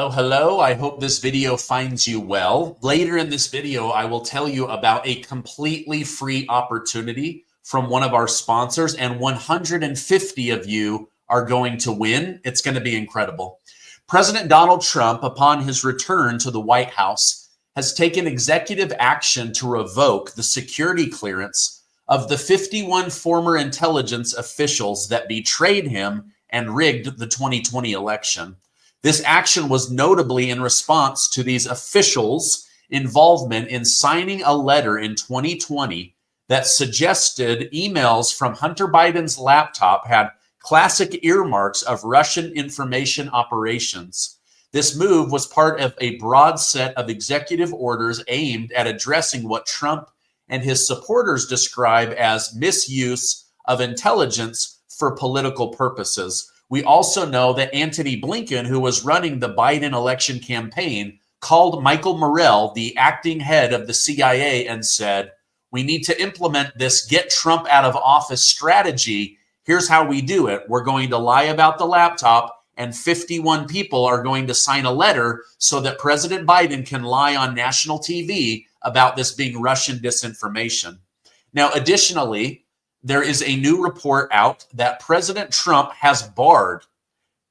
Oh, hello. I hope this video finds you well. Later in this video, I will tell you about a completely free opportunity from one of our sponsors, and 150 of you are going to win. It's going to be incredible. President Donald Trump, upon his return to the White House, has taken executive action to revoke the security clearance of the 51 former intelligence officials that betrayed him and rigged the 2020 election. This action was notably in response to these officials' involvement in signing a letter in 2020 that suggested emails from Hunter Biden's laptop had classic earmarks of Russian information operations. This move was part of a broad set of executive orders aimed at addressing what Trump and his supporters describe as misuse of intelligence for political purposes. We also know that Antony Blinken, who was running the Biden election campaign, called Michael Morrell, the acting head of the CIA, and said, "We need to implement this get Trump out of office strategy. Here's how we do it. We're going to lie about the laptop, and 51 people are going to sign a letter so that President Biden can lie on national TV about this being Russian disinformation." Now, additionally, there is a new report out that President Trump has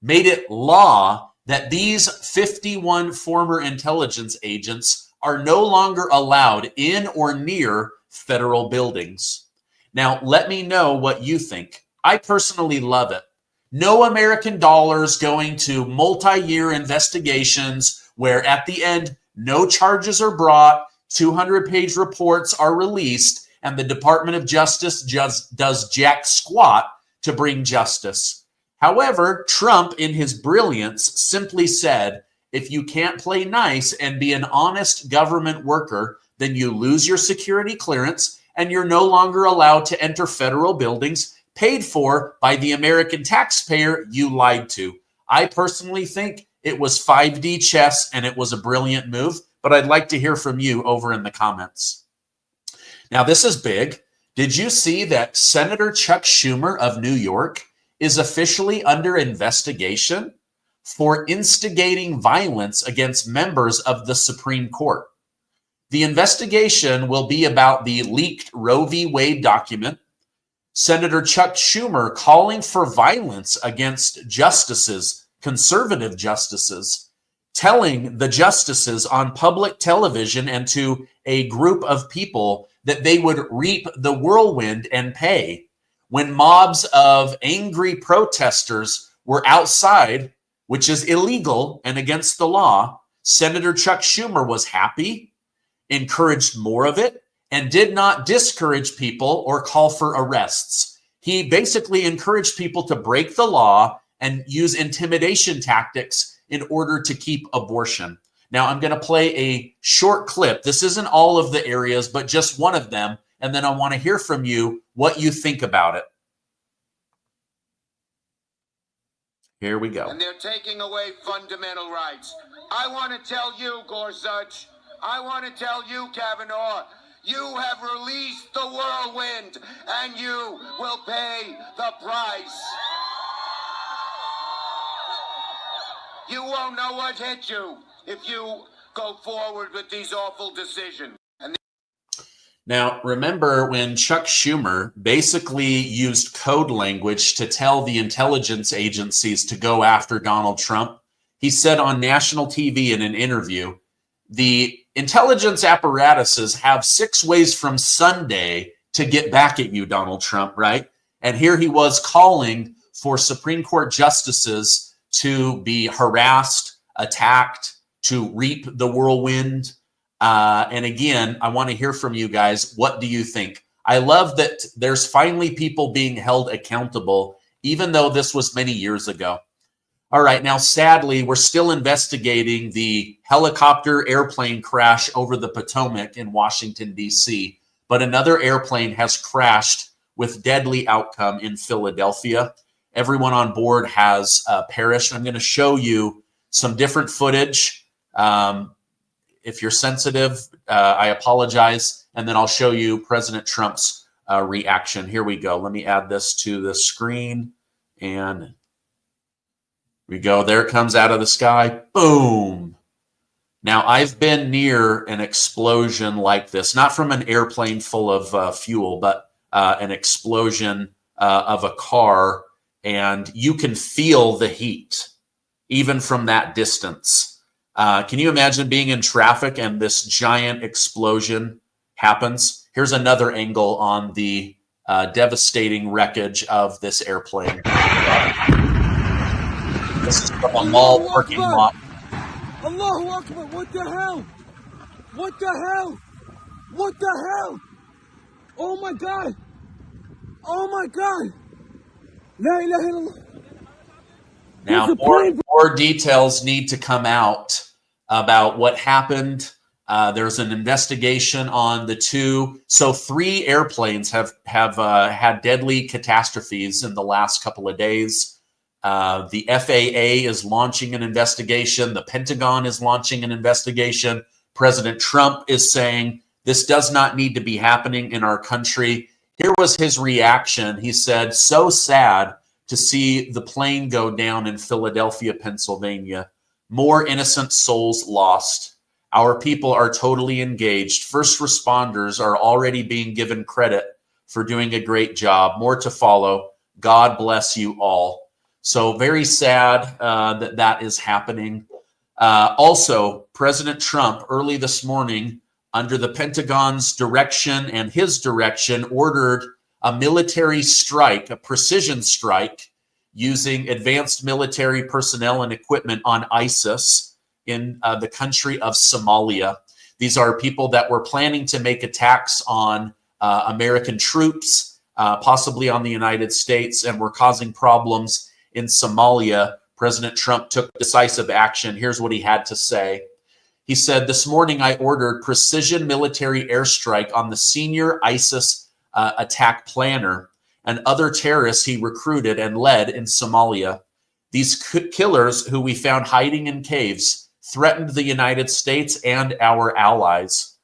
made it law that these 51 former intelligence agents are no longer allowed in or near federal buildings. Now, let me know what you think. I personally love it. No American dollars going to multi-year investigations where at the end, no charges are brought, 200-page reports are released, and the Department of Justice just does jack squat to bring justice. However, Trump, in his brilliance, simply said, if you can't play nice and be an honest government worker, then you lose your security clearance and you're no longer allowed to enter federal buildings paid for by the American taxpayer you lied to. I personally think it was 5D chess and it was a brilliant move, but I'd like to hear from you over in the comments. Now, this is big. Did you see that Senator Chuck Schumer of New York is officially under investigation for instigating violence against members of the Supreme Court? The investigation will be about the leaked Roe v. Wade document, Senator Chuck Schumer calling for violence against justices, conservative justices, telling the justices on public television and to a group of people that they would reap the whirlwind and pay. When mobs of angry protesters were outside, which is illegal and against the law, Senator Chuck Schumer was happy, encouraged more of it, and did not discourage people or call for arrests. He basically encouraged people to break the law and use intimidation tactics in order to keep abortion. Now, I'm going to play a short clip. This isn't all of the areas, but just one of them. And then I want to hear from you what you think about it. Here we go. And they're taking away fundamental rights. I want to tell you, Gorsuch, I want to tell you, Kavanaugh, you have released the whirlwind, and you will pay the price. You won't know what hit you if you go forward with these awful decisions. Now, remember when Chuck Schumer basically used code language to tell the intelligence agencies to go after Donald Trump? He said on national TV in an interview, the intelligence apparatuses have 6 ways from Sunday to get back at you, Donald Trump, right? And here he was calling for Supreme Court justices to be harassed, attacked, to reap the whirlwind. And again, I want to hear from you guys. What do you think? I love that there's finally people being held accountable, even though this was many years ago. All right, now, sadly, we're still investigating the helicopter airplane crash over the Potomac in Washington, D.C., but another airplane has crashed with deadly outcome in Philadelphia. Everyone on board has perished. I'm going to show you some different footage. If you're sensitive, I apologize. And then I'll show you President Trump's reaction. Here we go. Let me add this to the screen. And We go, there it comes out of the sky. Boom. Now, I've been near an explosion like this, not from an airplane full of fuel, but an explosion of a car, and you can feel the heat even from that distance. Can you imagine being in traffic and this giant explosion happens? Here's another angle on the devastating wreckage of this airplane. This is from a mall parking lot. Allahu Akbar, what the hell? What the hell? What the hell? Oh my God. Oh my God. La ilaha illallah. Now, more details need to come out about what happened. There's an investigation on the two. So 3 airplanes have had deadly catastrophes in the last couple of days. The FAA is launching an investigation. The Pentagon is launching an investigation. President Trump is saying this does not need to be happening in our country. Here was his reaction. He said, so sad to see the plane go down in Philadelphia, Pennsylvania. More innocent souls lost. Our people are totally engaged. First responders are already being given credit for doing a great job. More to follow. God bless you all. So very sad that is happening. Also, President Trump early this morning, under the Pentagon's direction and his direction, ordered a military strike, a precision strike, using advanced military personnel and equipment on ISIS in the country of Somalia. These are people that were planning to make attacks on American troops, possibly on the United States, and were causing problems in Somalia. President Trump took decisive action. Here's what he had to say. He said, this morning I ordered precision military airstrike on the senior ISIS attack planner and other terrorists he recruited and led in Somalia. These killers, who we found hiding in caves, threatened the United States and our allies.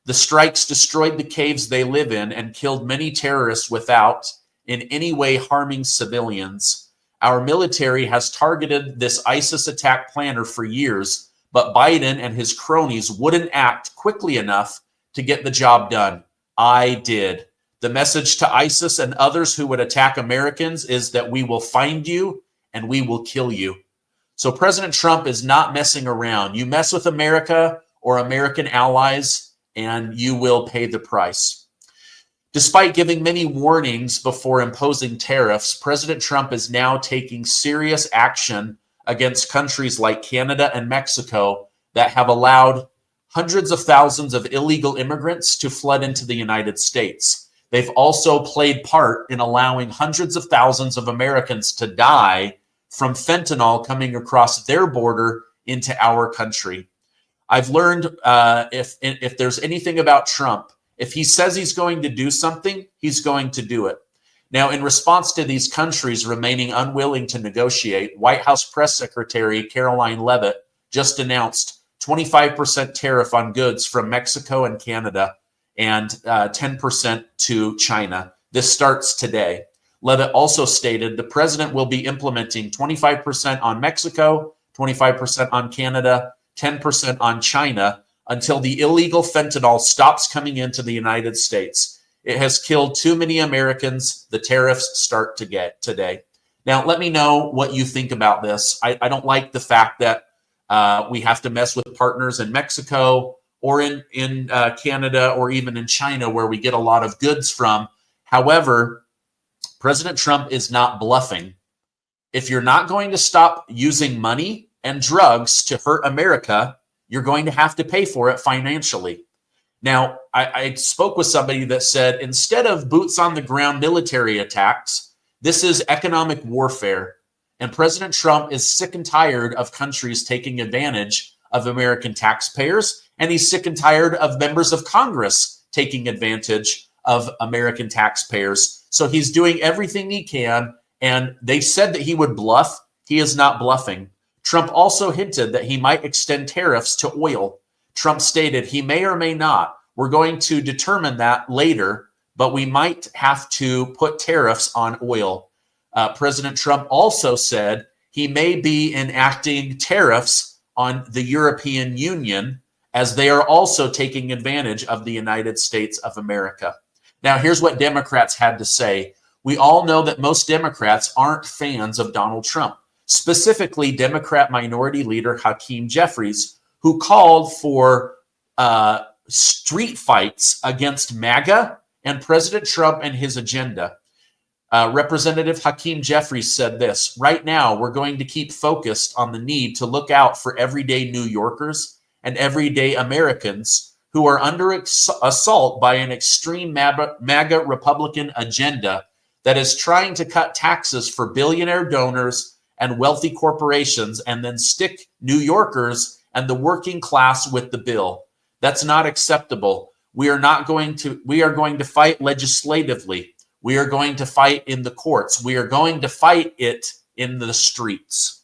The strikes destroyed the caves they live in and killed many terrorists without in any way harming civilians. Our military has targeted this ISIS attack planner for years, but Biden and his cronies wouldn't act quickly enough to get the job done. I did. The message to ISIS and others who would attack Americans is that we will find you and we will kill you. So President Trump is not messing around. You mess with America or American allies, and you will pay the price. Despite giving many warnings before imposing tariffs, President Trump is now taking serious action against countries like Canada and Mexico that have allowed hundreds of thousands of illegal immigrants to flood into the United States. They've also played part in allowing hundreds of thousands of Americans to die from fentanyl coming across their border into our country. I've learned if there's anything about Trump, if he says he's going to do something, he's going to do it. Now, in response to these countries remaining unwilling to negotiate, White House Press Secretary Caroline Leavitt just announced 25% tariff on goods from Mexico and Canada and 10% to China. This starts today. Leavitt also stated the president will be implementing 25% on Mexico, 25% on Canada, 10% on China until the illegal fentanyl stops coming into the United States. It has killed too many Americans. The tariffs start to get today. Now, let me know what you think about this. I don't like the fact that we have to mess with partners in Mexico or in Canada or even in China where we get a lot of goods from. However, President Trump is not bluffing. If you're not going to stop using money and drugs to hurt America, you're going to have to pay for it financially. Now, I spoke with somebody that said, instead of boots on the ground military attacks, this is economic warfare. And President Trump is sick and tired of countries taking advantage of American taxpayers. And he's sick and tired of members of Congress taking advantage of American taxpayers. So he's doing everything he can. And they said that he would bluff. He is not bluffing. Trump also hinted that he might extend tariffs to oil. Trump stated he may or may not. We're going to determine that later, but we might have to put tariffs on oil. President Trump also said he may be enacting tariffs on the European Union, as they are also taking advantage of the United States of America. Now, here's what Democrats had to say. We all know that most Democrats aren't fans of Donald Trump, specifically Democrat Minority Leader Hakeem Jeffries, who called for street fights against MAGA and President Trump and his agenda. Representative Hakeem Jeffries said this: right now, we're going to keep focused on the need to look out for everyday New Yorkers and everyday Americans who are under assault by an extreme MAGA Republican agenda that is trying to cut taxes for billionaire donors and wealthy corporations and then stick New Yorkers and the working class with the bill. That's not acceptable. We are going to fight legislatively. We are going to fight in the courts. We are going to fight it in the streets.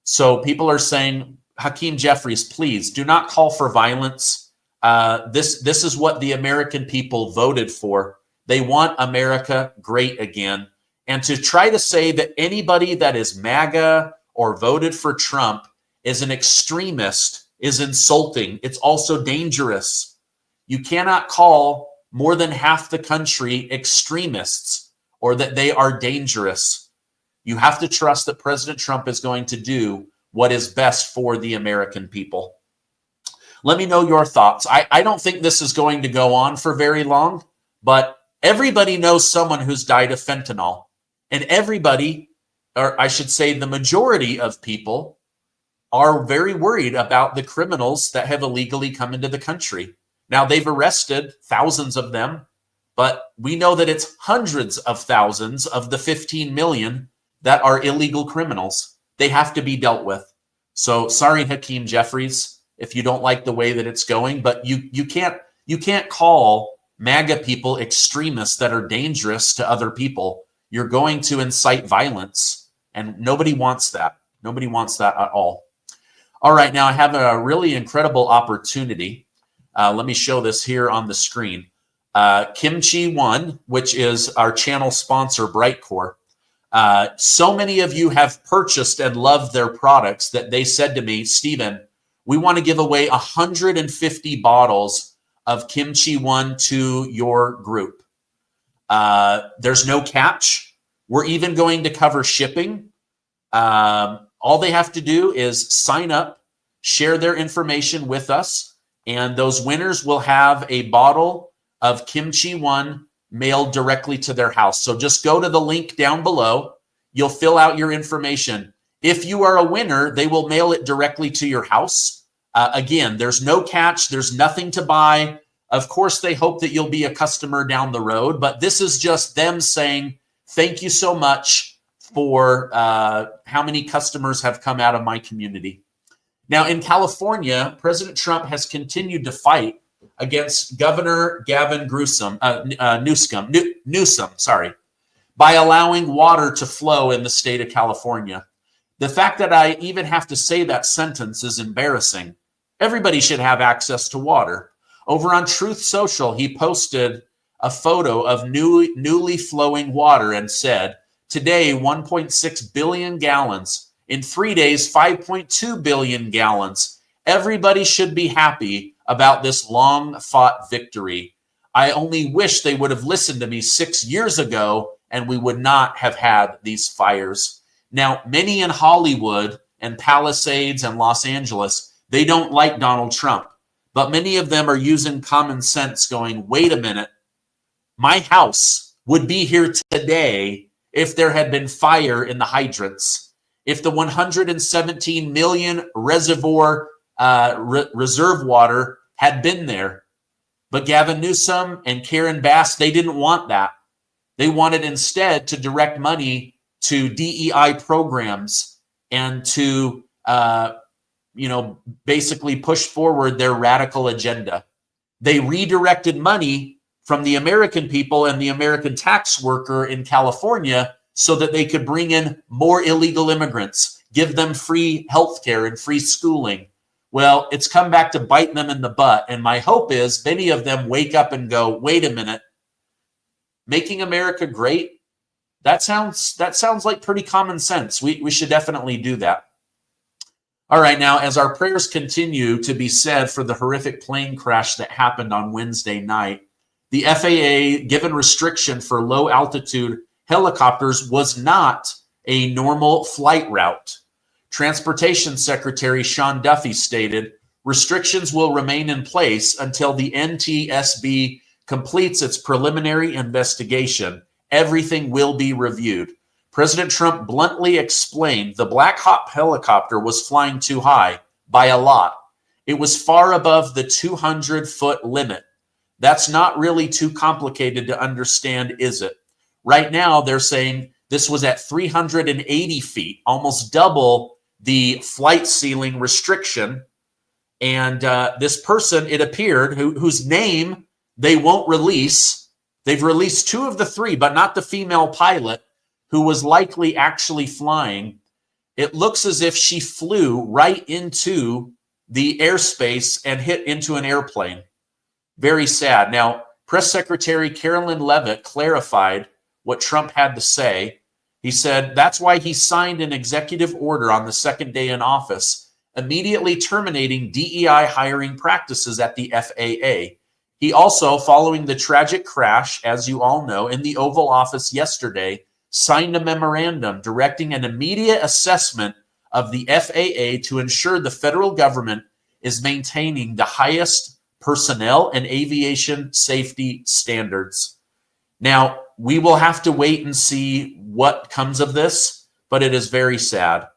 So people are saying, Hakeem Jeffries, please do not call for violence. This is what the American people voted for. They want America great again. And to try to say that anybody that is MAGA or voted for Trump is an extremist is insulting. It's also dangerous. You cannot call more than half the country extremists or that they are dangerous. You have to trust that President Trump is going to do what is best for the American people. Let me know your thoughts. I don't think this is going to go on for very long, but everybody knows someone who's died of fentanyl. And everybody, or I should say the majority of people, are very worried about the criminals that have illegally come into the country. Now, they've arrested thousands of them, but we know that it's hundreds of thousands of the 15 million that are illegal criminals. They have to be dealt with. So sorry, Hakeem Jeffries, if you don't like the way that it's going, but you can't call MAGA people extremists that are dangerous to other people. You're going to incite violence, and nobody wants that. Nobody wants that at all. All right, now I have a really incredible opportunity. Let me show this here on the screen. Kimchi One, which is our channel sponsor, Brightcore. So many of you have purchased and loved their products that they said to me, Stephen, we want to give away 150 bottles of Kimchi One to your group. There's no catch. We're even going to cover shipping. All they have to do is sign up, share their information with us, and those winners will have a bottle of Kimchi One mailed directly to their house. So just go to the link down below. You'll fill out your information. If you are a winner, they will mail it directly to your house. Again, there's no catch. There's nothing to buy. Of course, they hope that you'll be a customer down the road, but this is just them saying, thank you so much for how many customers have come out of my community. Now, in California, President Trump has continued to fight against Governor Gavin Newsom, by allowing water to flow in the state of California. The fact that I even have to say that sentence is embarrassing. Everybody should have access to water. Over on Truth Social, he posted a photo of newly flowing water and said, today, 1.6 billion gallons. In 3 days, 5.2 billion gallons. Everybody should be happy about this long-fought victory. I only wish they would have listened to me 6 years ago and we would not have had these fires. Now, many in Hollywood and Palisades and Los Angeles, they don't like Donald Trump, but many of them are using common sense going, wait a minute, my house would be here today if there had been fire in the hydrants. If the 117 million reserve water had been there. But Gavin Newsom and Karen Bass, they didn't want that. They wanted instead to direct money to DEI programs and to, basically push forward their radical agenda. They redirected money from the American people and the American tax worker in California so that they could bring in more illegal immigrants, give them free health care and free schooling. Well, it's come back to bite them in the butt. And my hope is many of them wake up and go, wait a minute, making America great That sounds like pretty common sense. We should definitely do that. All right, now as our prayers continue to be said for the horrific plane crash that happened on Wednesday night, the FAA given restriction for low altitude helicopters was not a normal flight route. Transportation Secretary Sean Duffy stated, restrictions will remain in place until the NTSB completes its preliminary investigation. Everything will be reviewed. President Trump bluntly explained the Black Hawk helicopter was flying too high by a lot. It was far above the 200-foot limit. That's not really too complicated to understand, is it? Right now, they're saying this was at 380 feet, almost double the flight ceiling restriction. And this person, it appeared, whose name they won't release. They've released 2 of the 3, but not the female pilot who was likely actually flying. It looks as if she flew right into the airspace and hit into an airplane. Very sad. Now, Press Secretary Carolyn Leavitt clarified what Trump had to say. He said that's why he signed an executive order on the second day in office, immediately terminating DEI hiring practices at the FAA. He also, following the tragic crash, as you all know, in the Oval Office yesterday, signed a memorandum directing an immediate assessment of the FAA to ensure the federal government is maintaining the highest personnel and aviation safety standards. Now, we will have to wait and see what comes of this, but it is very sad.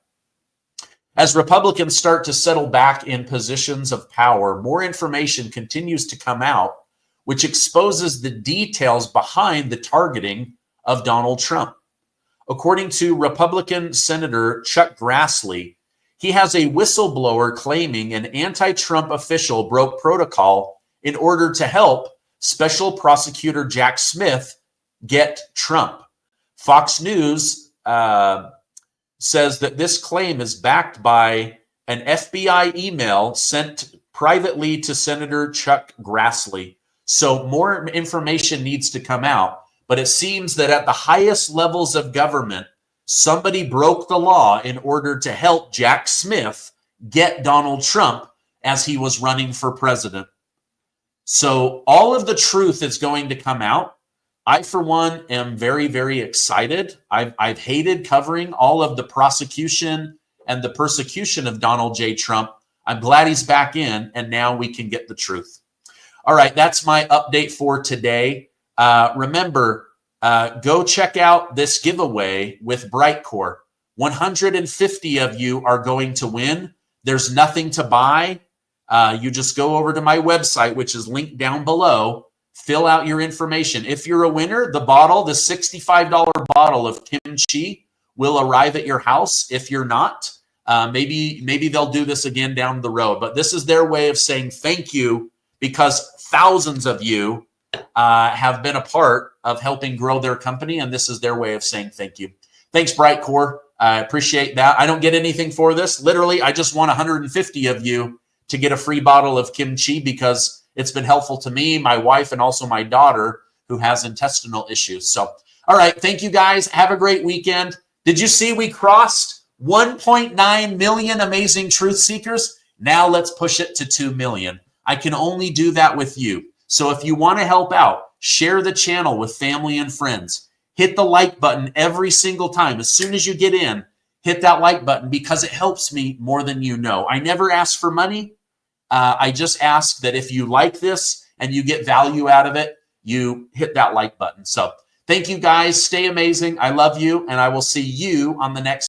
As Republicans start to settle back in positions of power, more information continues to come out, which exposes the details behind the targeting of Donald Trump. According to Republican Senator Chuck Grassley, he has a whistleblower claiming an anti-Trump official broke protocol in order to help Special Prosecutor Jack Smith get Trump. Fox News says that this claim is backed by an FBI email sent privately to Senator Chuck Grassley. So more information needs to come out. But it seems that at the highest levels of government, somebody broke the law in order to help Jack Smith get Donald Trump as he was running for president. So all of the truth is going to come out. I, for one, am very, very excited. I've hated covering all of the prosecution and the persecution of Donald J. Trump. I'm glad he's back in, and now we can get the truth. All right, that's my update for today. Remember, go check out this giveaway with Brightcore. 150 of you are going to win. There's nothing to buy. You just go over to my website, which is linked down below. Fill out your information. If you're a winner, the $65 bottle of kimchi will arrive at your house. If you're not, maybe they'll do this again down the road. But this is their way of saying thank you, because thousands of you have been a part of helping grow their company, and this is their way of saying thank you. Thanks, Brightcore. I appreciate that. I don't get anything for this. Literally, I just want 150 of you to get a free bottle of kimchi because it's been helpful to me, my wife, and also my daughter who has intestinal issues. So, all right. Thank you, guys. Have a great weekend. Did you see we crossed 1.9 million amazing truth seekers? Now let's push it to 2 million. I can only do that with you. So if you want to help out, share the channel with family and friends. Hit the like button every single time. As soon as you get in, hit that like button because it helps me more than you know. I never ask for money. I just ask that if you like this and you get value out of it, you hit that like button. So thank you, guys. Stay amazing. I love you, and I will see you on the next